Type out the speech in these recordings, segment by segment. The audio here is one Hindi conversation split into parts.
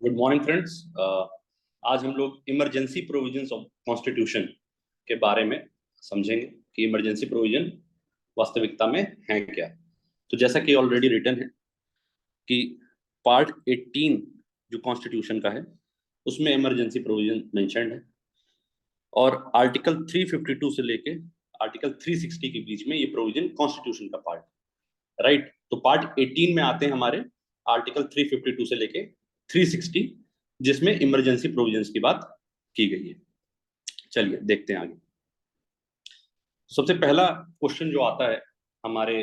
Good morning friends. आज हम लोग इमरजेंसी प्रोविजंस ऑफ कॉन्स्टिट्यूशन के बारे में समझेंगे कि इमरजेंसी प्रोविजन वास्तविकता में है क्या। तो जैसा कि ऑलरेडी रिटन है कि पार्ट 18 जो कॉन्स्टिट्यूशन का है उसमें इमरजेंसी प्रोविजन मेंशन्ड है और आर्टिकल 352 से लेके आर्टिकल 360 के बीच में ये प्रोविजन कॉन्स्टिट्यूशन का पार्ट, राइट। तो पार्ट 18 में आते हैं हमारे आर्टिकल 352 से लेके 360 जिसमें इमरजेंसी प्रोविजंस की बात की गई है। चलिए देखते हैं आगे। सबसे पहला क्वेश्चन जो आता है हमारे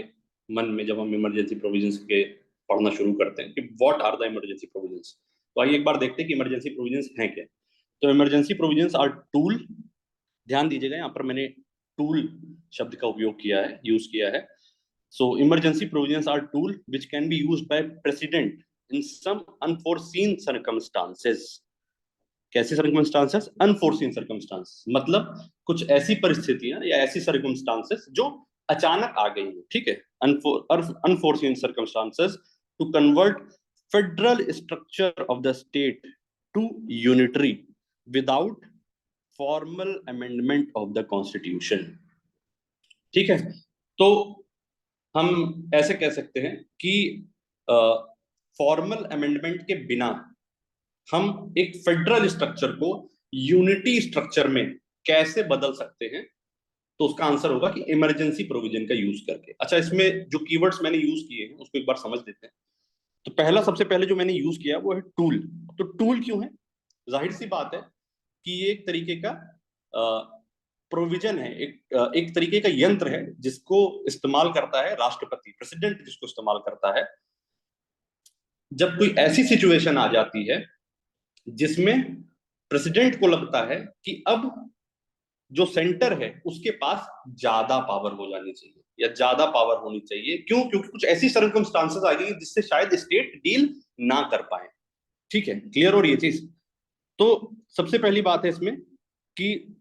मन में जब हम इमरजेंसी प्रोविजंस के पढ़ना शुरू करते हैं कि what are the emergency provisions. तो आइए एक बार देखते हैं कि इमरजेंसी प्रोविजंस हैं क्या। तो इमरजेंसी प्रोविजंस आर टूल, ध्यान दीजिएगा यहाँ पर मैंने टूल शब्द का उपयोग किया है, यूज किया है। So emergency provisions are tool which can be used by president in some unforeseen circumstances. कैसे circumstances? Unforeseen circumstances मतलब कुछ ऐसी परिस्थितियां या ऐसी circumstances जो अचानक आ गई हैं, ठीक है। Unforeseen circumstances to convert federal structure of the state to unitary without formal amendment of the constitution, ठीक है। तो हम ऐसे कह सकते हैं कि फॉर्मल अमेंडमेंट के बिना हम एक फेडरल स्ट्रक्चर को यूनिटी स्ट्रक्चर में कैसे बदल सकते हैं। तो उसका आंसर होगा कि इमरजेंसी प्रोविजन का यूज करके। अच्छा, इसमें जो कीवर्ड्स मैंने यूज किए हैं उसको एक बार समझ लेते हैं। तो पहला सबसे पहले जो मैंने यूज किया वो है टूल। तो टूल क्यों है? जाहिर सी बात है कि ये एक तरीके का प्रोविजन है, एक तरीके का यंत्र है जिसको इस्तेमाल करता है राष्ट्रपति, प्रेसिडेंट जिसको इस्तेमाल करता है जब कोई ऐसी सिचुएशन आ जाती है जिसमें प्रेसिडेंट को लगता है कि अब जो सेंटर है उसके पास ज्यादा पावर हो जानी चाहिए या ज्यादा पावर होनी चाहिए। क्यों? क्योंकि कुछ ऐसी सर्कमस्टांसेस आ गई जिससे शायद स्टेट डील ना कर पाए, ठीक है। क्लियर हो रही है चीज? तो सबसे पहली बात है इसमें कि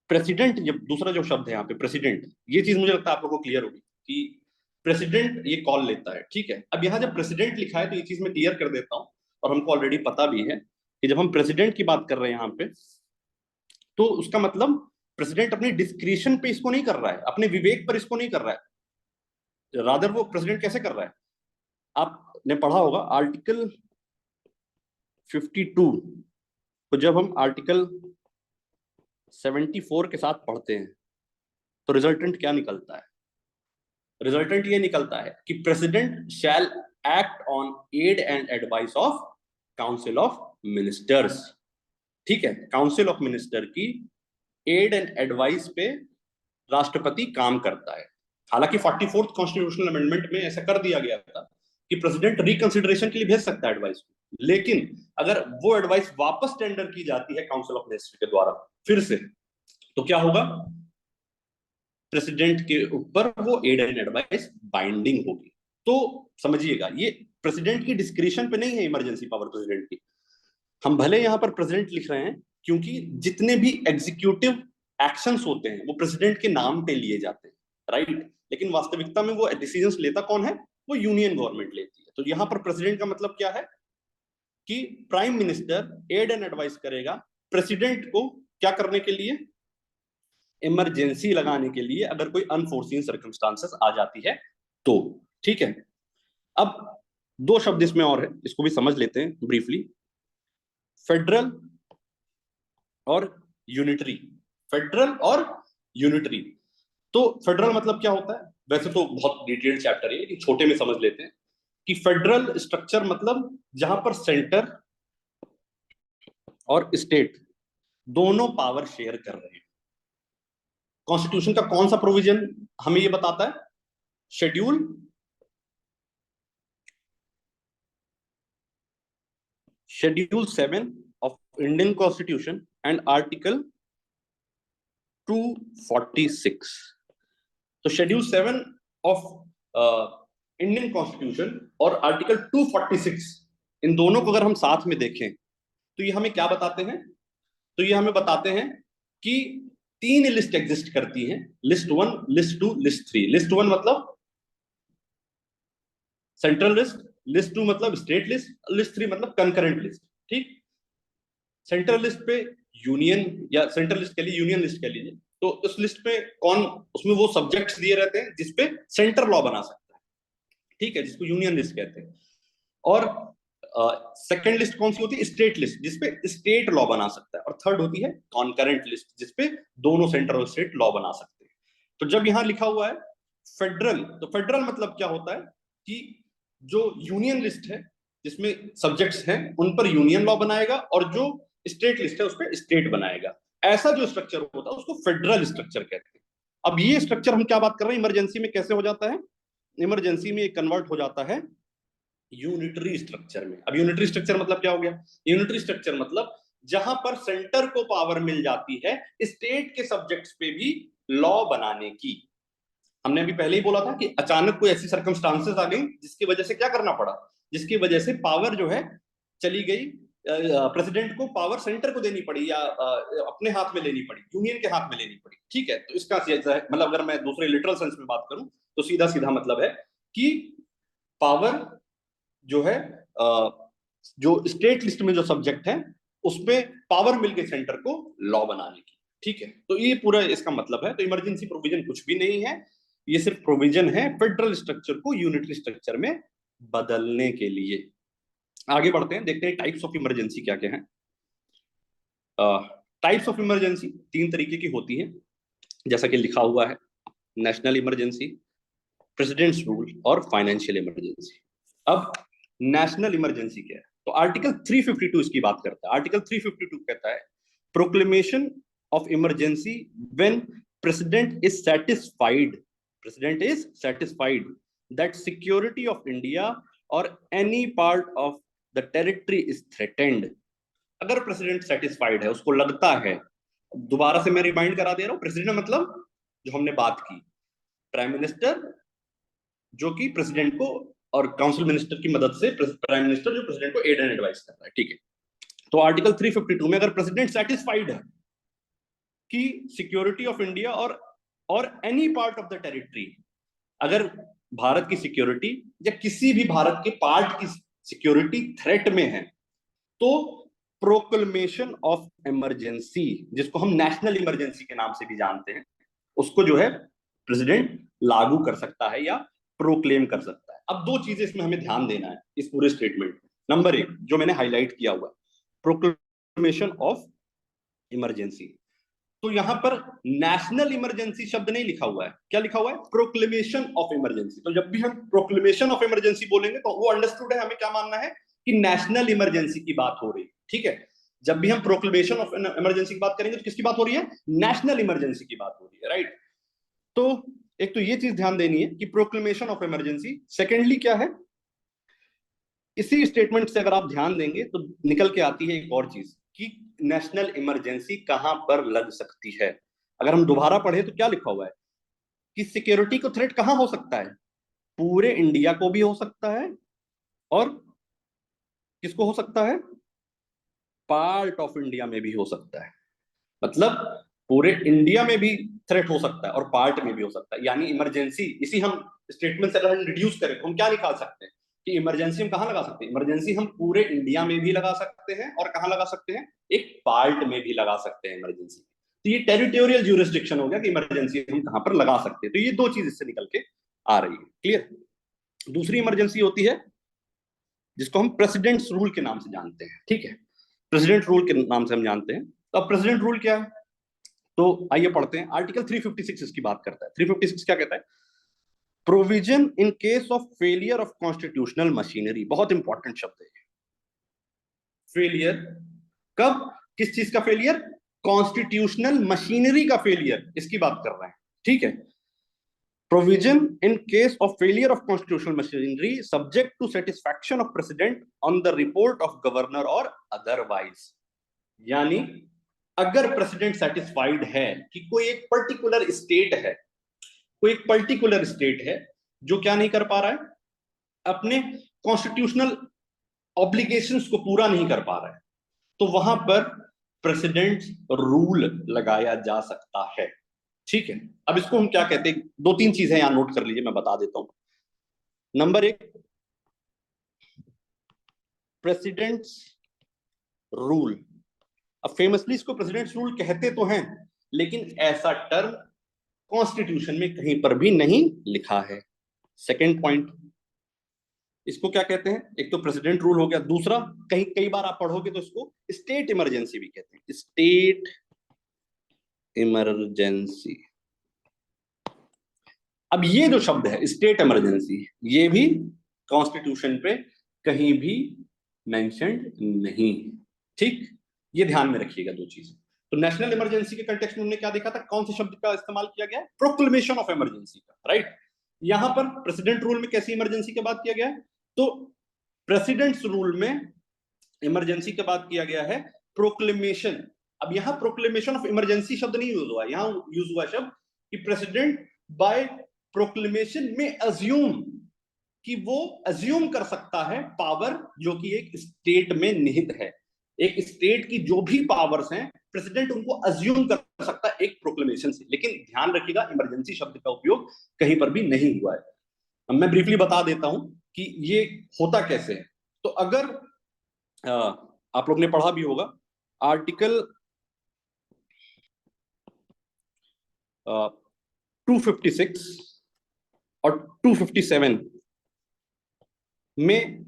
प्रेसिडेंट, जब दूसरा जो शब्द है यहाँ पे प्रेसिडेंट, ये चीज मुझे लगता है आप लोगों को क्लियर होगी कि प्रेसिडेंट ये कॉल लेता है, ठीक है। अब यहाँ जब प्रेसिडेंट लिखा है तो ये चीज मैं क्लियर कर देता हूँ और हमको ऑलरेडी पता भी है कि जब हम प्रेसिडेंट की बात कर रहे हैं यहाँ पे तो उसका मतलब प्रेसिडेंट अपनी डिस्क्रिशन पे इसको नहीं कर रहा है, अपने विवेक पर इसको नहीं कर रहा है। रादर वो प्रेसिडेंट कैसे कर रहा है, आपने पढ़ा होगा आर्टिकल 52 तो जब हम आर्टिकल 74 के साथ पढ़ते हैं तो रिजल्टेंट क्या निकलता है? रिजल्टेंट ये निकलता है कि president shall act on aid and advice of council of ministers, ठीक है। काउंसिल ऑफ मिनिस्टर की एड एंड एडवाइस पे राष्ट्रपति काम करता है। हालांकि 44th कॉन्स्टिट्यूशनल अमेंडमेंट में ऐसा कर दिया गया था कि प्रेसिडेंट रिकंसिडरेशन के लिए भेज सकता है एडवाइस को, लेकिन अगर वो एडवाइस वापस टेंडर की जाती है काउंसिल ऑफ मिनिस्टर के द्वारा फिर से, तो क्या होगा? प्रेसिडेंट के ऊपर वो एड एंड एडवाइस बाइंडिंग होगी। तो समझिएगा ये प्रेसिडेंट की डिस्क्रिशन पे नहीं है इमरजेंसी पावर प्रेसिडेंट की। हम भले यहां पर प्रेसिडेंट लिख रहे हैं क्योंकि जितने भी एग्जीक्यूटिव एक्शंस होते हैं वो प्रेसिडेंट के नाम पे लिए जाते हैं, राइट। लेकिन वास्तविकता में वो डिसीजंस लेता कौन है? वो यूनियन गवर्नमेंट लेती है। तो यहां पर प्रेसिडेंट का मतलब क्या है कि prime minister aid and advice करेगा प्रेसिडेंट को क्या करने के लिए? इमरजेंसी लगाने के लिए, अगर कोई अनफोर्सीन सर्कमस्टांसेस आ जाती है तो, ठीक है। अब दो शब्द इसमें और है, इसको भी समझ लेते हैं ब्रीफली। फेडरल और यूनिटरी। फेडरल और यूनिटरी। तो फेडरल मतलब क्या होता है? वैसे तो बहुत डिटेल्ड चैप्टर है लेकिन छोटे में समझ लेते हैं कि फेडरल स्ट्रक्चर मतलब जहां पर सेंटर और स्टेट दोनों पावर शेयर कर रहे हैं। कॉन्स्टिट्यूशन का कौन सा प्रोविजन हमें ये बताता है? Schedule 7 of Indian constitution and article 246। तो शेड्यूल 7 ऑफ इंडियन कॉन्स्टिट्यूशन और आर्टिकल 246, इन दोनों को अगर हम साथ में देखें तो ये हमें क्या बताते हैं? तो ये हमें बताते हैं कि तीन लिस्ट एग्जिस्ट करती हैं, लिस्ट 1, लिस्ट 2, लिस्ट 3। लिस्ट 1 मतलब सेंट्रल लिस्ट, लिस्ट 2 मतलब स्टेट लिस्ट, लिस्ट 3 मतलब कंकरेंट लिस्ट। ठीक, सेंट्रल लिस्ट पे यूनियन, या सेंट्रल लिस्ट कह लीजिए, यूनियन लिस्ट कह लीजिए, तो उस लिस्ट पे कौन, उसमें वो सब्जेक्ट्स दिए रहते हैं जिसपे सेंटर लॉ बना सकता है, ठीक है, जिसको यूनियन लिस्ट कहते हैं। और सेकंड लिस्ट कौन सी होती है? स्टेट लिस्ट, जिसपे स्टेट लॉ बना सकता है। और थर्ड होती है कॉन्करेंट लिस्ट, जिसपे दोनों सेंट्रल और स्टेट लॉ बना सकते हैं। तो जब यहां लिखा हुआ है फेडरल, तो फेडरल मतलब क्या होता है कि जो यूनियन लिस्ट है जिसमें सब्जेक्ट्स हैं उन पर यूनियन लॉ बनाएगा, और जो स्टेट लिस्ट है उस पर स्टेट बनाएगा। ऐसा जो स्ट्रक्चर होता है उसको फेडरल स्ट्रक्चर कहते हैं। अब ये स्ट्रक्चर हम क्या बात कर रहे हैं, इमरजेंसी में कैसे हो जाता है? इमरजेंसी में कन्वर्ट हो जाता है यूनिटरी स्ट्रक्चर में। अब यूनिटरी स्ट्रक्चर मतलब क्या हो गया? यूनिटरी स्ट्रक्चर मतलब जहां पर सेंटर को पावर मिल जाती है स्टेट के सब्जेक्ट्स पे भी लॉ बनाने की। हमने अभी पहले ही बोला था कि अचानक कोई ऐसी सर्कमस्टांसेस आ गई जिसकी वजह से क्या करना पड़ा, जिसकी वजह से पावर जो है चली गई, प्रेसिडेंट को पावर सेंटर को देनी पड़ी, या अपने हाथ में लेनी पड़ी, यूनियन के हाथ में लेनी पड़ी। ठीक है, तो इसका मतलब अगर मैं दूसरे लिटरल सेंस में बात करूं तो सीधा सीधा मतलब है कि पावर जो है, जो स्टेट लिस्ट में जो सब्जेक्ट है उसपे पावर मिल गई सेंटर को लॉ बनाने की। ठीक है, तो ये पूरा इसका मतलब है। तो इमरजेंसी प्रोविजन कुछ भी नहीं है, ये सिर्फ प्रोविजन है फेडरल स्ट्रक्चर को यूनिटरी स्ट्रक्चर में बदलने के लिए। आगे बढ़ते हैं, देखते हैं टाइप्स ऑफ इमरजेंसी क्या क्या है। टाइप्स ऑफ इमरजेंसी 3 तरीके की होती है, जैसा कि लिखा हुआ है, नेशनल इमरजेंसी, प्रेसिडेंट्स रूल और फाइनेंशियल इमरजेंसी। अब नेशनल इमरजेंसी क्या है? तो आर्टिकल 352 इसकी बात करता है। आर्टिकल 352 कहता है proclamation of emergency when president is satisfied, president is satisfied that security of India और any part of the territory is threatened. अगर प्रेसिडेंट सेटिस्फाइड है, उसको लगता है, दोबारा से मैं रिमाइंड करा दे रहा हूं, प्रेसिडेंट मतलब जो हमने बात की, प्राइम मिनिस्टर जो कि प्रेसिडेंट को, और काउंसिल मिनिस्टर की मदद से प्राइम मिनिस्टर जो प्रेसिडेंट को एड एंड एडवाइस कर रहा है। ठीक है, तो आर्टिकल 352 में अगर प्रेसिडेंट सेटिस्फाइड है कि सिक्योरिटी ऑफ इंडिया और any part of the territory, अगर भारत की सिक्योरिटी या किसी भी भारत के पार्ट की सिक्योरिटी थ्रेट में है, तो प्रोक्लेमेशन ऑफ इमरजेंसी, जिसको हम नेशनल इमरजेंसी के नाम से भी जानते हैं, उसको जो है प्रेसिडेंट लागू कर सकता है या प्रोक्लेम कर सकता है। अब 2 चीजें इसमें हमें ध्यान देना है इस पूरे स्टेटमेंट में। नंबर 1 जो मैंने हाईलाइट किया हुआ, प्रोक्लेमेशन ऑफ इमरजेंसी, तो यहां पर नेशनल इमरजेंसी शब्द नहीं लिखा हुआ है, क्या लिखा हुआ है? Proclamation of emergency. तो जब भी हम प्रोक्लेमेशन ऑफ इमरजेंसी बोलेंगे तो वो अंडरस्टूड है, हमें क्या मानना है कि नेशनल इमरजेंसी की बात हो रही है। ठीक है, जब भी हम प्रोक्लेमेशन ऑफ इमरजेंसी की बात करेंगे तो किसकी बात हो रही है? नेशनल इमरजेंसी की बात हो रही है, राइट। तो एक तो ये चीज ध्यान देनी है कि प्रोक्लेमेशन ऑफ इमरजेंसी। सेकेंडली क्या है, इसी स्टेटमेंट से अगर आप ध्यान देंगे तो निकल के आती है एक और चीज कि नेशनल इमरजेंसी कहां पर लग सकती है। अगर हम दोबारा पढ़े तो क्या लिखा हुआ है कि सिक्योरिटी को थ्रेट कहां हो सकता है? पूरे इंडिया को भी हो सकता है, और किसको हो सकता है? पार्ट ऑफ इंडिया में भी हो सकता है। मतलब पूरे इंडिया में भी थ्रेट हो सकता है और पार्ट में भी हो सकता है। यानी इमरजेंसी, इसी हम स्टेटमेंट से अगर हम रिड्यूस करें तो हम क्या निकाल सकते हैं कि इमरजेंसी हम कहां लगा सकते हैं? इमरजेंसी हम पूरे इंडिया में भी लगा सकते हैं, और कहां लगा सकते हैं? एक पार्ट में भी लगा सकते हैं इमरजेंसी। तो ये टेरिटोरियल ज्यूरिसडिक्शन हो गया कि इमरजेंसी हम कहां पर लगा सकते हैं। तो ये 2 चीज इससे निकल के आ रही है। क्लियर? दूसरी इमरजेंसी होती है जिसको हम प्रेसिडेंट्स रूल के नाम से जानते हैं। ठीक है, प्रेसिडेंट रूल के नाम से हम जानते हैं। तो अब प्रेसिडेंट रूल क्या है? तो आइए पढ़ते हैं। आर्टिकल 356 इसकी बात करता है। 356 क्या कहता है? Provision in case of failure of constitutional machinery. बहुत इंपॉर्टेंट शब्द है फेलियर। कब? किस चीज का फेलियर? कॉन्स्टिट्यूशनल मशीनरी का फेलियर, इसकी बात कर रहे हैं। ठीक है, provision in case of failure of constitutional machinery subject to satisfaction of president on the report of governor और अदरवाइज। यानी अगर प्रेसिडेंट सेटिस्फाइड है कि कोई एक पर्टिकुलर स्टेट है, कोई एक पर्टिकुलर स्टेट है जो क्या नहीं कर पा रहा है, अपने कॉन्स्टिट्यूशनल ऑब्लिगेशंस को पूरा नहीं कर पा रहा है, तो वहां पर प्रेसिडेंट रूल लगाया जा सकता है। ठीक है, अब इसको हम क्या कहते हैं? 2-3 चीजें यहां नोट कर लीजिए, मैं बता देता हूं। Number 1, presidents rule. अब फेमसली इसको प्रेसिडेंट्स रूल कहते तो हैं, लेकिन ऐसा टर्म कॉन्स्टिट्यूशन में कहीं पर भी नहीं लिखा है। सेकंड पॉइंट, इसको क्या कहते हैं? एक तो प्रेसिडेंट रूल हो गया, दूसरा कहीं कई बार आप पढ़ोगे तो इसको स्टेट इमरजेंसी भी कहते हैं, स्टेट इमरजेंसी। अब ये जो शब्द है स्टेट इमरजेंसी, ये भी कॉन्स्टिट्यूशन पे कहीं भी मेंशन्ड नहीं, ठीक? ये ध्यान में रखिएगा दो चीजें। तो नेशनल इमरजेंसी के कंटेक्स्ट में हमने क्या देखा था, कौन से शब्द का इस्तेमाल किया गया है? प्रोक्लेमेशन ऑफ इमरजेंसी का, राइट? यहां पर प्रेसिडेंट रूल में कैसी इमरजेंसी की बात किया गया है? तो प्रेसिडेंट्स रूल में इमरजेंसी की बात किया गया है प्रोक्लेमेशन। अब यहां प्रोक्लेमेशन ऑफ इमरजेंसी शब्द नहीं यूज हुआ, यहां यूज हुआ शब्द कि प्रेसिडेंट बाय प्रोक्लेमेशन में अज्यूम, कि वो अज्यूम कर सकता है पावर जो कि एक स्टेट में निहित है। एक स्टेट की जो भी पावर्स हैं प्रेसिडेंट उनको अज्यूम कर सकता है एक प्रोक्लेमेशन से। लेकिन ध्यान रखिएगा इमरजेंसी शब्द का उपयोग कहीं पर भी नहीं हुआ है। अब मैं ब्रीफली बता देता हूं कि ये होता कैसे है। तो अगर आप लोग ने पढ़ा भी होगा आर्टिकल 256 और 257 में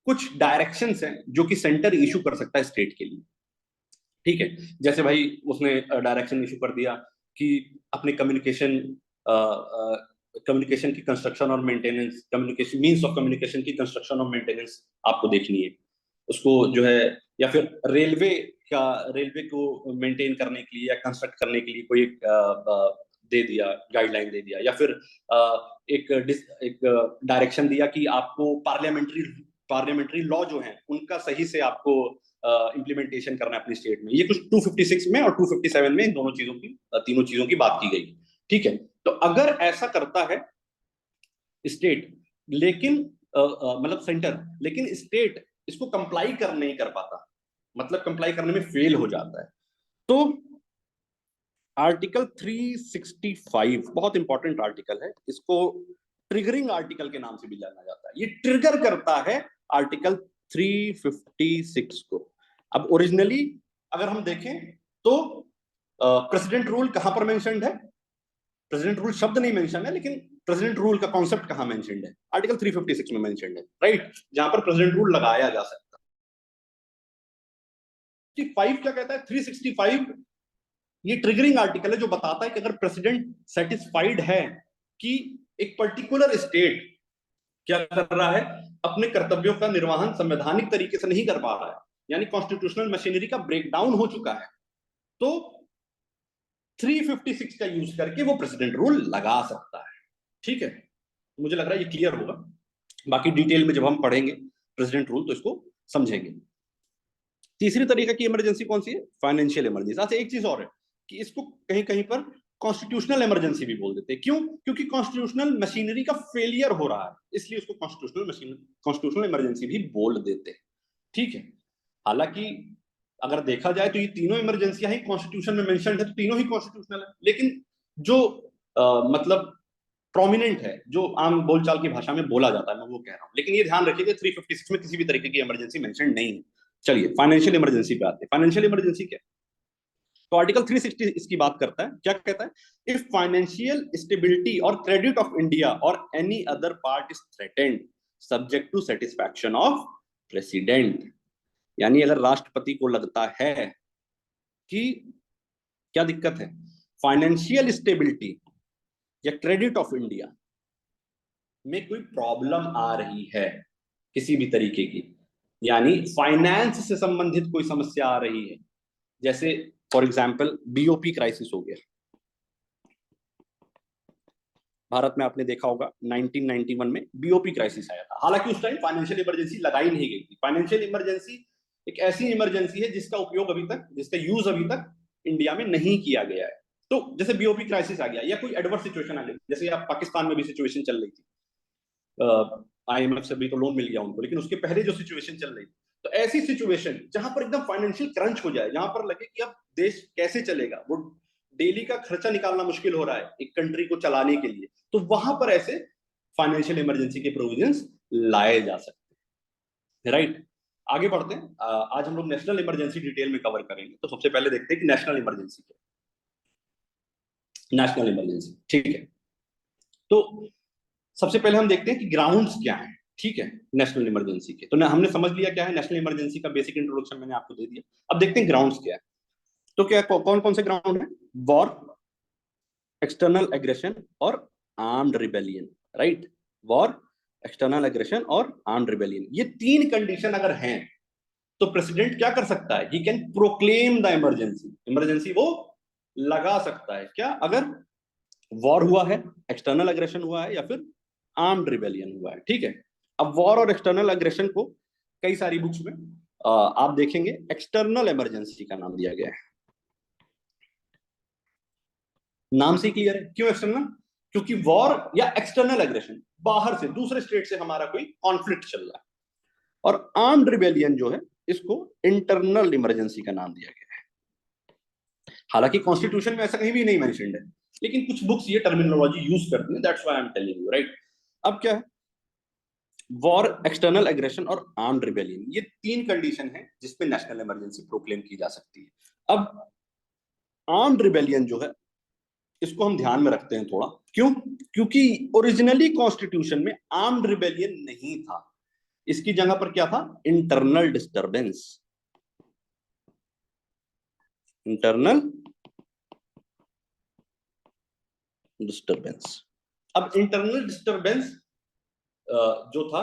कुछ डायरेक्शंस हैं जो कि सेंटर इशू कर सकता है स्टेट के लिए, ठीक है? जैसे भाई उसने डायरेक्शन इशू कर दिया कि अपने कम्युनिकेशन की कंस्ट्रक्शन और maintenance, communication means of communication की कंस्ट्रक्शन और मेंटेनेंस आपको देखनी है उसको, जो है, या फिर रेलवे को मेंटेन करने के लिए या कंस्ट्रक्ट करने के लिए कोई दे दिया, गाइडलाइन दे दिया, या फिर एक डायरेक्शन दिया कि आपको पार्लियामेंट्री लॉ जो है उनका सही से आपको इम्प्लीमेंटेशन करना है अपनी स्टेट में। ये कुछ 256 में और 257 में इन दोनों चीजों की, तीनों चीजों की बात की गई, ठीक है? तो अगर ऐसा करता है स्टेट, लेकिन मतलब सेंटर, लेकिन स्टेट इसको कंप्लाई कर नहीं कर पाता, मतलब कंप्लाई करने में फेल हो जाता है, तो आर्टिकल 365 बहुत इंपॉर्टेंट आर्टिकल है, इसको ट्रिगरिंग आर्टिकल के नाम से भी जाना जाता है। ये ट्रिगर करता है आर्टिकल 356 को। अब ओरिजिनली अगर हम देखें तो प्रेसिडेंट रूल कहां पर मेंशन्ड है? प्रेसिडेंट रूल शब्द नहीं मेंशन है, लेकिन प्रेसिडेंट रूल का कॉन्सेप्ट कहां मेंशन्ड है? आर्टिकल 356 में मेंशन्ड है, राइट? जहां पर प्रेसिडेंट रूल लगाया जा सकता है। 5 क्या कहता है? 365 ये ट्रिगरिंग आर्टिकल है जो बताता है कि अगर प्रेसिडेंट सेटिस्फाइड है कि एक पर्टिकुलर स्टेट क्या कर रहा है, अपने कर्तव्यों का निर्वहन संवैधानिक तरीके से नहीं कर पा रहा है, यानी कॉन्स्टिट्यूशनल मशीनरी का ब्रेकडाउन हो चुका है, तो 356 का यूज करके वो प्रेसिडेंट रूल लगा सकता है, ठीक है? मुझे लग रहा है ये क्लियर होगा, बाकी डिटेल में जब हम पढ़ेंगे प्रेसिडेंट रूल तो इसको समझेंगे। तीसरी तरीके की इमरजेंसी कौन सी है? Financial emergency. अच्छा, एक चीज और है कि इसको कहीं कहीं पर कॉन्स्टिट्यूशनल इमरजेंसी भी बोल देते हैं। क्यों? क्योंकि कॉन्स्टिट्यूशनल मशीनरी का फेलियर हो रहा है, इसलिए उसको कॉन्स्टिट्यूशनल इमरजेंसी भी बोल देते हैं, ठीक है? हालांकि अगर देखा जाए तो ये तीनों इमरजेंसियां ही कॉन्स्टिट्यूशन में मेंशन्ड है, तो तीनों ही कॉन्स्टिट्यूशनल है, लेकिन जो मतलब प्रोमिनेंट है, जो आम बोलचाल की भाषा में बोला जाता है, मैं वो कह रहा हूं। लेकिन ये ध्यान रखिए कि 356 में किसी भी तरीके की इमरजेंसी मेंशन नहीं है। चलिए फाइनेंशियल इमरजेंसी पे आते हैं। फाइनेंशियल इमरजेंसी क्या? तो आर्टिकल 360 इसकी बात करता है, क्या कहता है? इफ फाइनेंशियल स्टेबिलिटी और क्रेडिट ऑफ इंडिया और any other part is threatened subject to satisfaction of president, यानी अगर राष्ट्रपति को लगता है कि क्या दिक्कत है, फाइनेंशियल स्टेबिलिटी या क्रेडिट ऑफ इंडिया में कोई प्रॉब्लम आ रही है किसी भी तरीके की, यानी फाइनेंस से संबंधित कोई समस्या आ रही है, जैसे फॉर एग्जांपल बीओपी क्राइसिस हो गया भारत में, आपने देखा होगा 1991 में बीओपी क्राइसिस आया था। हालांकि उस टाइम फाइनेंशियल इमरजेंसी लगाई नहीं गई थी। फाइनेंशियल इमरजेंसी एक ऐसी इमरजेंसी है जिसका उपयोग अभी तक, जिसका यूज अभी तक इंडिया में नहीं किया गया है। तो जैसे बीओपी क्राइसिस आ गया या कोई एडवर्स सिचुएशन आ गई, जैसे आप पाकिस्तान में भी सिचुएशन चल रही थी, IMF से भी तो लोन मिल गया उनको, लेकिन उसके पहले जो सिचुएशन चल रही थी, तो ऐसी सिचुएशन जहां पर एकदम फाइनेंशियल क्रंच हो जाए, जहां पर लगे कि अब देश कैसे चलेगा, वो डेली का खर्चा निकालना मुश्किल हो रहा है एक कंट्री को चलाने के लिए, तो वहां पर ऐसे फाइनेंशियल इमरजेंसी के प्रोविजंस लाए जा सकते हैं, राइट? आगे बढ़ते हैं। आज हम लोग नेशनल इमरजेंसी डिटेल में कवर करेंगे। तो सबसे पहले देखते हैं कि नेशनल इमरजेंसी क्या है। नेशनल इमरजेंसी, ठीक है। तो सबसे पहले हम देखते हैं कि ग्राउंड्स क्या हैं, ठीक है, नेशनल इमरजेंसी के। तो हमने समझ लिया क्या है नेशनल इमरजेंसी का, बेसिक इंट्रोडक्शन मैंने आपको दे दिया। अब देखते हैं ग्राउंड्स क्या है। तो क्या कौन कौन से ग्राउंड है? वॉर, एक्सटर्नल एग्रेशन और armed rebellion, right. War, external aggression और आर्म्ड रिबेलियन, ये तीन कंडीशन अगर हैं तो प्रेसिडेंट क्या कर सकता है? He can proclaim the emergency. Emergency वो लगा सकता है क्या? अगर वॉर हुआ है, एक्सटर्नल एग्रेशन हुआ है, या फिर आर्म्ड रिबेलियन हुआ है, ठीक है। अब वॉर और एक्सटर्नल एग्रेशन को कई सारी बुक्स में आप देखेंगे एक्सटर्नल इमरजेंसी का नाम दिया गया है। नाम से क्लियर है क्यों एक्सटर्नल? क्योंकि वॉर या एक्सटर्नल एग्रेशन, बाहर से दूसरे स्टेट से हमारा कोई कॉन्फ्लिक्ट चल रहा है। और आर्म्ड रिबेलियन जो है, इसको इंटरनल इमरजेंसी का नाम दिया गया है। हालांकि कॉन्स्टिट्यूशन में ऐसा कहीं भी नहीं मेंशन्ड है, लेकिन कुछ बुक्स ये टर्मिनोलॉजी यूज करती हैं, that's why I am telling you, right. अब क्या है? वॉर, एक्सटर्नल एग्रेशन और आर्म्ड रिबेलियन, ये तीन कंडीशन है जिसमें नेशनल इमरजेंसी प्रोक्लेम की जा सकती है। अब आर्म्ड रिबेलियन जो है, इसको हम ध्यान में रखते हैं थोड़ा। क्यों? क्योंकि ओरिजिनली कॉन्स्टिट्यूशन में आर्म्ड रिबेलियन नहीं था। इसकी जगह पर क्या था? Internal disturbance. Internal disturbance. अब इंटरनल डिस्टरबेंस जो था,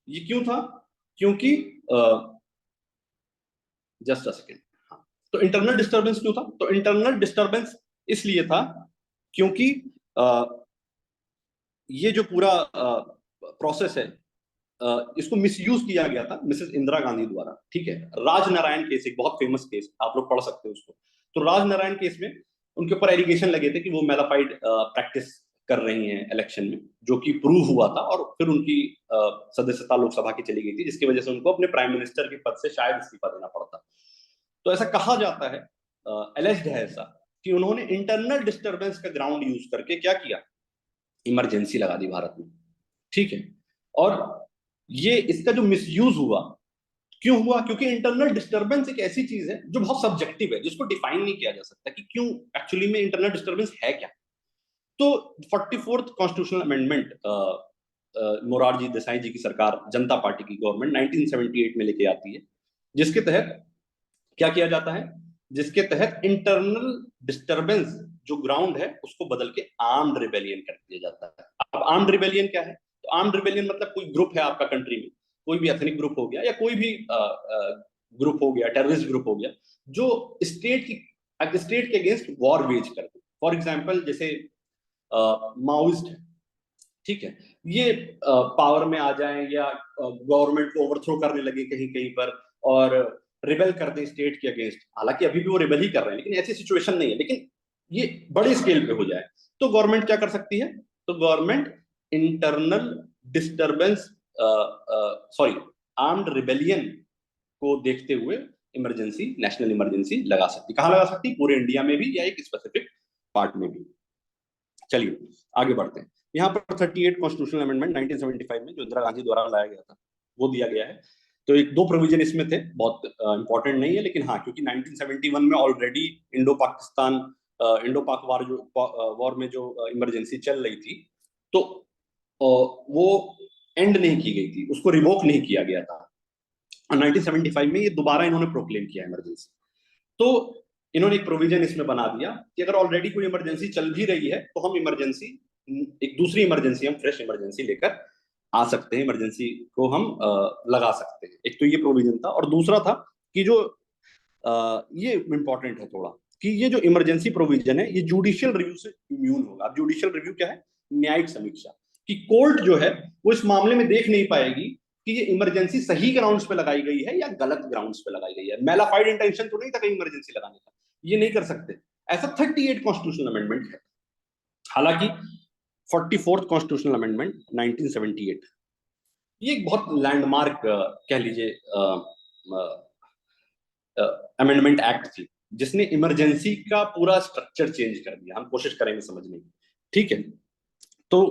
ये क्यों था? क्योंकि जस्ट अ सेकेंड, हाँ। तो इंटरनल डिस्टरबेंस क्यों था? तो इंटरनल डिस्टरबेंस इसलिए था क्योंकि ये जो पूरा प्रोसेस है, इसको मिसयूज किया गया था मिसेस इंदिरा गांधी द्वारा, ठीक है। राजनारायण केस, एक बहुत फेमस केस, आप लोग पढ़ सकते हो उसको। तो राजनारायण केस में उनके ऊपर एलिगेशन लगे थे कि वो मेलाफाइड प्रैक्टिस कर रही हैं इलेक्शन में, जो कि प्रूव हुआ था। और फिर उनकी सदस्यता लोकसभा की चली गई थी, जिसकी वजह से उनको अपने प्राइम मिनिस्टर के पद से शायद इस्तीफा देना पड़ता। तो ऐसा कहा जाता है, एलेज्ड है ऐसा, कि उन्होंने इंटरनल डिस्टरबेंस का ग्राउंड यूज करके क्या किया? इमरजेंसी लगा दी भारत में, ठीक है। और ये इसका जो मिसयूज हुआ, क्यों हुआ? क्योंकि इंटरनल डिस्टरबेंस एक ऐसी चीज है जो बहुत सब्जेक्टिव है, जिसको डिफाइन नहीं किया जा सकता कि क्यों एक्चुअली में इंटरनल डिस्टरबेंस है क्या। तो 44th constitutional amendment Morarji Desai ji की सरकार, जनता पार्टी की गवर्नमेंट 1978 में लेके आती है, जिसके तहत क्या किया जाता है? जिसके तहत इंटरनल डिस्टरबेंस जो ग्राउंड है, उसको बदल के आर्म्ड रिबेलियन कर दिया जाता है। अब आर्म्ड रिबेलियन क्या है? तो आर्म्ड रिबेलियन मतलब कोई ग्रुप है आपका कंट्री में, कोई भी एथनिक ग्रुप हो गया या कोई भी ग्रुप हो गया, टेररिस्ट ग्रुप हो गया, जो स्टेट के अगेंस्ट वॉर वेज करते। फॉर एग्जाम्पल जैसे माओइस्ट है, ठीक है, ये पावर में आ जाएं या गवर्नमेंट को ओवरथ्रो करने लगे कहीं कहीं पर, और रिबेल कर दें स्टेट के अगेंस्ट। हालांकि अभी भी वो रिबेल ही कर रहे हैं, लेकिन ऐसी सिचुएशन नहीं है। लेकिन ये बड़े स्केल पे हो जाए तो गवर्नमेंट क्या कर सकती है? तो government internal disturbance, sorry, armed rebellion को देखते हुए इमरजेंसी, नेशनल इमरजेंसी लगा सकती। कहां लगा सकती? पूरे इंडिया में भी या एक स्पेसिफिक पार्ट में भी। चलिए आगे बढ़ते हैं। यहाँ पर 38 कॉन्स्टिट्यूशनल अमेंडमेंट 1975 में जो इंदिरा गांधी द्वारा लाया गया था, वो दिया गया है। तो एक दो प्रोविजन इसमें थे, बहुत इंपॉर्टेंट नहीं है, लेकिन हाँ, क्योंकि 1971 में ऑलरेडी इंडो पाकिस्तान, इंडो पाक वॉर में जो इमरजेंसी चल रही थी, तो वो एंड नहीं की गई थी, उसको रिवोक नहीं किया गया था। 1975 में ये दोबारा इन्होंने प्रोक्लेम किया इमरजेंसी। तो इन्होंने एक प्रोविजन इसमें बना दिया कि अगर ऑलरेडी कोई इमरजेंसी चल भी रही है, तो हम इमरजेंसी, एक दूसरी इमरजेंसी, हम फ्रेश इमरजेंसी लेकर आ सकते हैं, इमरजेंसी को हम लगा सकते हैं। एक तो ये प्रोविजन था, और दूसरा था कि जो ये इंपॉर्टेंट है थोड़ा, कि ये जो इमरजेंसी प्रोविजन है, ये जुडिशियल रिव्यू से इम्यून होगा। अब जुडिशियल रिव्यू क्या है? न्यायिक समीक्षा। कि कोर्ट जो है वो इस मामले में देख नहीं पाएगी कि ये इमरजेंसी सही ग्राउंड्स पे लगाई गई है या गलत ग्राउंड्स पे लगाई गई है। मेलाफाइड इंटेंशन तो नहीं था कहीं इमरजेंसी लगाने का, ये नहीं कर सकते। ऐसा 38 कॉन्स्टिट्यूशनल अमेंडमेंट है। हालांकि 44th कॉन्स्टिट्यूशनल अमेंडमेंट 1978, ये एक बहुत लैंडमार्क कह लीजिए अमेंडमेंट एक्ट थी, जिसने इमरजेंसी का पूरा स्ट्रक्चर चेंज कर दिया। हम कोशिश करेंगे समझने की, ठीक है। तो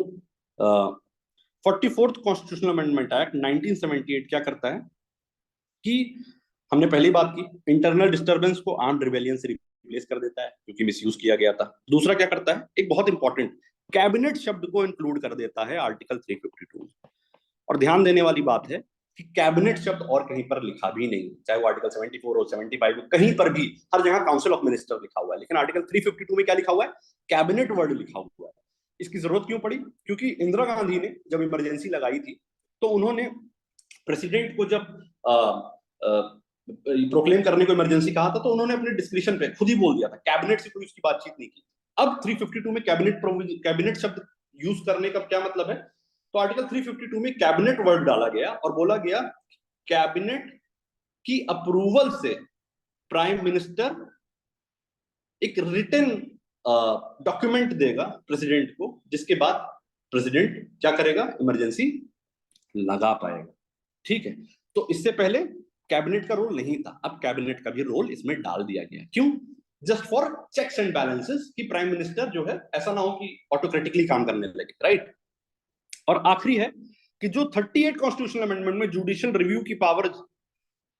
44th कॉन्स्टिट्यूशनल अमेंडमेंट एक्ट 1978 क्या करता है? कि हमने पहली बात की इंटरनल डिस्टर्बेंस को आर्म्ड रिबेलियन से रिप्लेस कर देता है क्योंकि मिसयूज किया गया था। दूसरा क्या करता है, एक बहुत इंपॉर्टेंट कैबिनेट शब्द को इंक्लूड कर देता है आर्टिकल 352। और ध्यान देने वाली बात है कि कैबिनेट शब्द और कहीं पर लिखा भी नहीं, चाहे वो आर्टिकल 74 हो 75 हो, कहीं पर भी हर जगह काउंसिल ऑफ मिनिस्टर लिखा हुआ है, लेकिन आर्टिकल 352 में क्या लिखा हुआ है, कैबिनेट वर्ड लिखा हुआ है। इसकी जरूरत क्यों पड़ी, क्योंकि इंदिरा गांधी ने जब इमरजेंसी लगाई थी तो उन्होंने प्रेसिडेंट को जब प्रोक्लेम करने को इमरजेंसी कहा था तो उन्होंने अपने डिस्क्रिप्शन पे खुद ही बोल दिया था, कैबिनेट से कोई उसकी बातचीत नहीं की। अब 352 में कैबिनेट शब्द यूज करने का क्या मतलब है, तो आर्टिकल 352 में कैबिनेट वर्ड डाला गया और बोला गया कैबिनेट की अप्रूवल से प्राइम मिनिस्टर एक रिटन डॉक्यूमेंट देगा प्रेसिडेंट को, जिसके बाद प्रेसिडेंट क्या करेगा, इमरजेंसी लगा पाएगा। ठीक है, तो इससे पहले कैबिनेट का रोल नहीं था, अब कैबिनेट का भी रोल इसमें डाल दिया गया। क्यों, just for checks and balances, कि प्राइम मिनिस्टर जो है ऐसा ना हो कि ऑटोक्रेटिकली काम करने लगे, राइट। और आखिरी है कि जो 38 कॉन्स्टिट्यूशनल अमेंडमेंट में जुडिशियल रिव्यू की पावर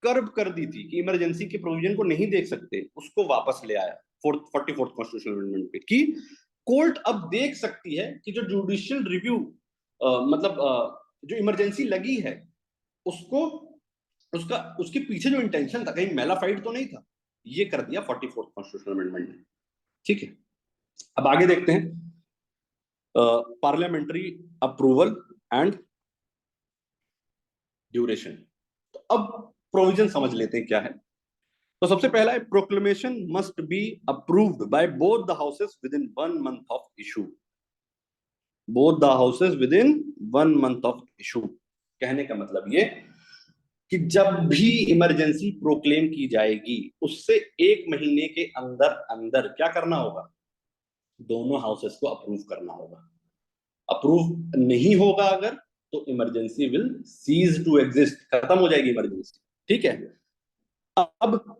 कर्ब कर दी थी कि इमरजेंसी के प्रोविजन को नहीं देख सकते, उसको वापस ले आया 44th कॉन्स्टिट्यूशनल अमेंडमेंट पे, कि कोर्ट अब देख सकती है कि जो जुडिशियल रिव्यू जो इमरजेंसी लगी है उसको उसके पीछे जो इंटेंशन था कहीं मेलाफाइड तो नहीं था, ये कर दिया 44th कॉन्स्टिट्यूशनल अमेंडमेंट ने। ठीक है, अब आगे देखते हैं पार्लियामेंट्री अप्रूवल एंड ड्यूरेशन। तो अब प्रोविजन समझ लेते हैं क्या है। तो सबसे पहला है proclamation must be approved by both the houses with in 1 month of issue. Both the houses with in 1 month of issue कहने का मतलब ये कि जब भी इमरजेंसी प्रोक्लेम की जाएगी उससे 1 महीने के अंदर अंदर क्या करना होगा, दोनों हाउसेस को अप्रूव करना होगा। अप्रूव नहीं होगा अगर, तो emergency will cease to exist, खत्म हो जाएगी इमरजेंसी। ठीक है, अब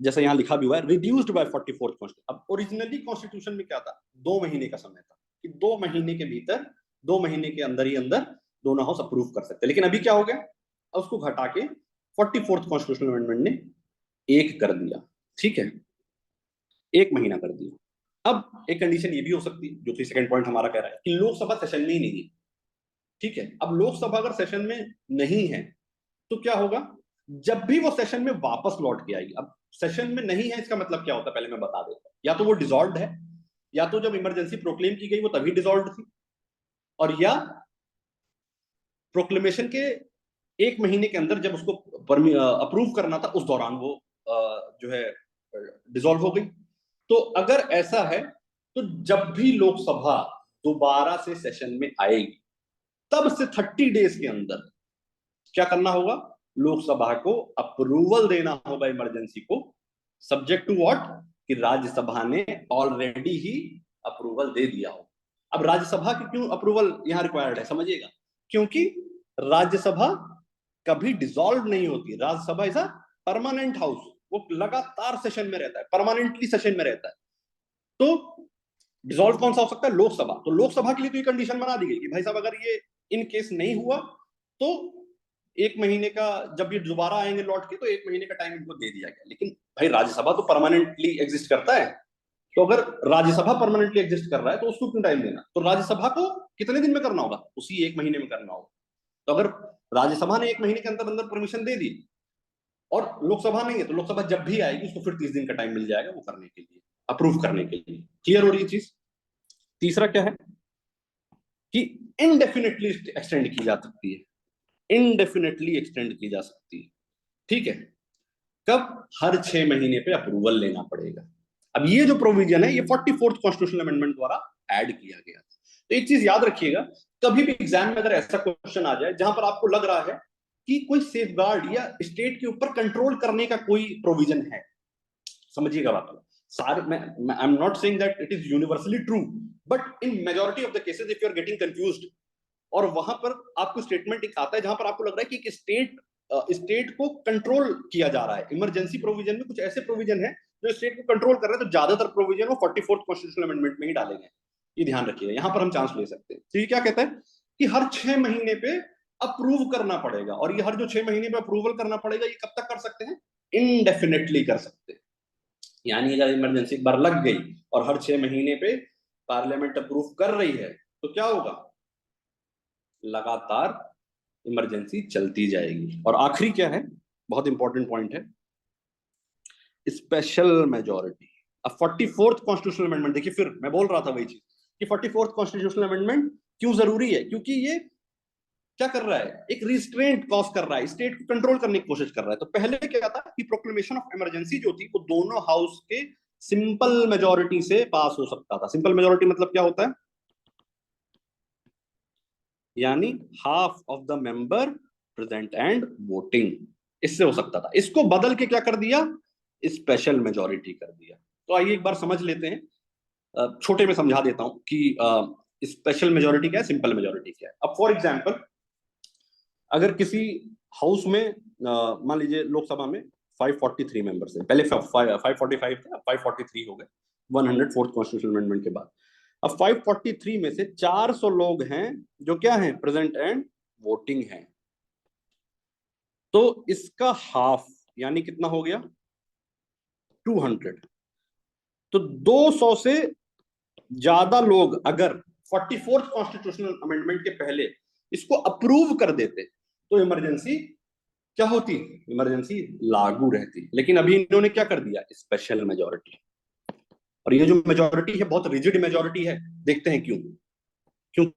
जैसा यहां लिखा भी हुआ है रिड्यूस्ड बाय 44th कॉन्स्टिट्यूशन। अब ओरिजिनली कॉन्स्टिट्यूशन में क्या था, 2 महीने का समय था कि 2 महीने के भीतर, 2 महीने के अंदर ही अंदर दोनों हाउस अप्रूव कर सकते हैं, लेकिन अभी क्या हो गया, उसको घटा के 44th कॉन्स्टिट्यूशनल अमेंडमेंट ने 1 कर दिया। ठीक है, 1 महीना कर दिया। अब एक कंडीशन ये भी हो सकती है, जो कि सेकंड पॉइंट हमारा कह रहा है, कि लोकसभा सेशन में ही नहीं है। ठीक है, अब लोकसभा अगर सेशन में नहीं है तो क्या होगा, जब भी वो सेशन में वापस लौट के आएगी। अब सेशन में नहीं है इसका मतलब क्या होता है, पहले मैं बता देता हूं। या तो वो डिसॉल्व्ड है, या तो जब इमरजेंसी प्रोक्लेम की गई वो तभी डिसॉल्व्ड थी, और या प्रोक्लेमेशन के 1 महीने के अंदर जब उसको अप्रूव करना था उस दौरान वो जो है डिसॉल्व हो गई। तो अगर ऐसा है तो जब भी लोकसभा दोबारा से सेशन में आएगी तब से 30 डेज के अंदर क्या करना होगा, लोकसभा को अप्रूवल देना होगा इमरजेंसी को, सब्जेक्ट टू व्हाट, कि राज्यसभा ने ऑलरेडी ही अप्रूवल दे दिया हो। अब राज्यसभा की क्यों अप्रूवल यहां रिक्वायर्ड है, समझिएगा, क्योंकि राज्यसभा कभी डिसॉल्व नहीं होती। Rajya Sabha is a permanent house, वो लगातार सेशन में रहता है, परमानेंटली सेशन में रहता है। तो डिसॉल्व कौन सा हो सकता है, लोकसभा। तो लोकसभा के लिए तो ये कंडीशन बना दी गई कि भाई साहब अगर ये इन केस नहीं हुआ तो 1 महीने का, जब ये दोबारा आएंगे लौट के तो 1 महीने का टाइम इनको दे दिया गया। लेकिन भाई राज्यसभा तो परमानेंटली एग्जिस्ट करता है, तो अगर राज्यसभा परमानेंटली एग्जिस्ट कर रहा है तो उसको क्यों टाइम देना। तो राज्यसभा को कितने दिन में करना होगा, उसी 1 महीने में करना होगा। तो अगर राज्यसभा ने 1 महीने के अंदर अंदर परमिशन दे दी और लोकसभा नहीं है, तो लोकसभा जब भी आएगी उसको फिर 30 दिन का टाइम मिल जाएगा वो करने के लिए, अप्रूव करने के लिए। क्लियर हो रही है चीज। तीसरा क्या है कि इनडेफिनेटली एक्सटेंड की जा सकती है, इनडेफिनेटली एक्सटेंड की जा सकती है। ठीक है, कब, हर 6 महीने पे अप्रूवल लेना पड़ेगा। अब ये जो प्रोविजन है ये 44th कॉन्स्टिट्यूशनल अमेंडमेंट द्वारा ऐड किया गया। तो एक चीज याद रखिएगा, कभी भी एग्जाम में अगर ऐसा क्वेश्चन आ जाए जहां पर आपको लग रहा है कि कोई सेफगार्ड या स्टेट के ऊपर कंट्रोल करने का कोई प्रोविजन है, समझिएगा बात को। सारे I am not saying that it is universally true, but in majority of the cases if you are getting confused, और वहां पर आपको स्टेटमेंट एक आता है जहां पर आपको लग रहा है कि स्टेट को कंट्रोल किया जा रहा है, इमरजेंसी प्रोविजन में कुछ ऐसे प्रोविजन है जो स्टेट को कंट्रोल कर रहे हैं, तो ज्यादातर प्रोविजन वो 44th कॉन्स्टिट्यूशनल अमेंडमेंट में ही डाले गए। ये ध्यान रखिएगा, यहां पर हम चांस ले सकते हैं। तो ये क्या कहता है कि हर 6 महीने पे अप्रूव करना पड़ेगा, और ये हर जो 6 महीने पे अप्रूवल करना पड़ेगा, ये कब तक कर सकते हैं? इनडेफिनेटली कर सकते हैं। यानी अगर इमरजेंसी एक बार लग गई और हर 6 महीने पे पार्लियामेंट अप्रूव कर रही है, तो क्या होगा? लगातार इमरजेंसी चलती जाएगी। और आखिरी क्या है, बहुत इंपॉर्टेंट पॉइंट है, स्पेशल मेजोरिटी। अब 44th कॉन्स्टिट्यूशनल अमेंडमेंट देखिए, फिर मैं बोल रहा था वही चीज कि 44th कॉन्स्टिट्यूशनल अमेंडमेंट क्यों जरूरी है, क्योंकि ये क्या कर रहा है? एक रिस्ट्रेंट कॉज कर रहा है, स्टेट को कंट्रोल करने की कोशिश कर रहा है। तो पहले क्या था कि प्रोक्लेमेशन ऑफ इमरजेंसी जो थी वो दोनों हाउस के सिंपल मेजोरिटी से पास हो सकता था। सिंपल मेजोरिटी मतलब क्या होता है? यानी half of the member present and voting, इससे हो सकता था। इसको बदल के क्या कर दिया? स्पेशल मेजोरिटी कर दिया। तो आइए एक बार समझ लेते हैं, छोटे में समझा देता हूं कि स्पेशल मेजोरिटी क्या है, सिंपल मेजोरिटी क्या है। अब फॉर एग्जांपल, अगर किसी हाउस में मान लीजिए लोकसभा में 543 मेंबर्स हैं, पहले 545 थे, अब 543 हो गए 104th कॉन्स्टिट्यूशनल अमेंडमेंट के बाद। अब 543 में से 400 लोग हैं जो क्या हैं? प्रेजेंट एंड वोटिंग हैं। तो इसका हाफ यानी कितना हो गया? 200। तो 200 से ज्यादा लोग अगर 44th कॉन्स्टिट्यूशनल अमेंडमेंट के पहले इसको अप्रूव कर देते, तो इमरजेंसी क्या होती? इमरजेंसी लागू रहती। लेकिन अभी इन्होंने क्या कर दिया? Special majority. और ये जो मेजोरिटी है बहुत रिजिड मेजोरिटी है, देखते हैं क्यों।